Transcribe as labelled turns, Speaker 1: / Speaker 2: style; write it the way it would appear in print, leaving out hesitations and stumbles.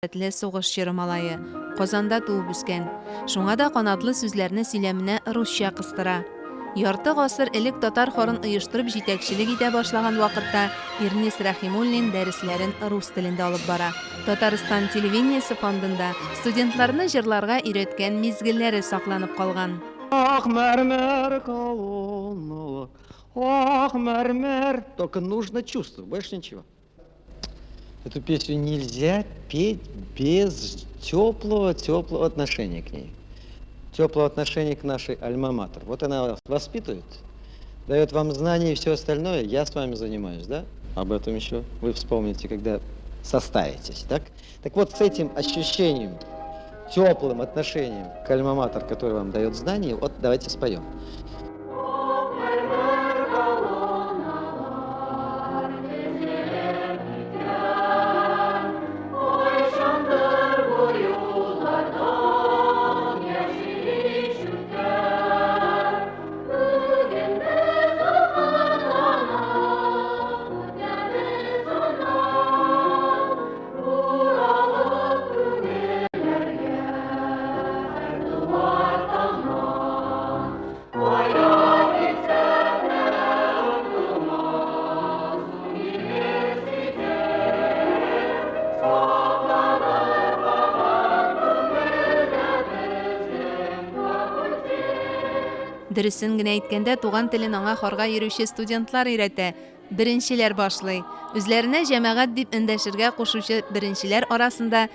Speaker 1: Сугыш чоры малайы, Казанда туып үскән. Шуңа да канатлы сүзләрне сөйләменә русча кыстыра. Ярты гасыр элек татар хорын оештырып җитәкчелек итә башлаган вакытта Ирнис Рахимуллин дәресләрен рус телендә алып бара. Татарстан телевидениесе фондында студентларны җырларга өйрәткән мизгелләре сакланып калган.
Speaker 2: Ах, мәрмәр колонна, ах, мәрмәр. Только нужно чувствовать, больше ничего. Эту песню нельзя петь без теплого отношения к ней. Теплого отношения к нашей альма-матер. Вот она вас воспитывает, дает вам знания и все остальное. Я с вами занимаюсь, да? Об этом еще вы вспомните, когда составитесь, так? Так вот, с этим ощущением, теплым отношением к альма-матер, который вам дает знания, вот давайте споем.
Speaker 1: Дөресен генә әйткәндә, туган телен аңа харга йөрүче студентлар өйрәтә. Беренчеләр башлый. Үзләренә җәмәгать дип эндәшергә кушучы беренчеләр арасында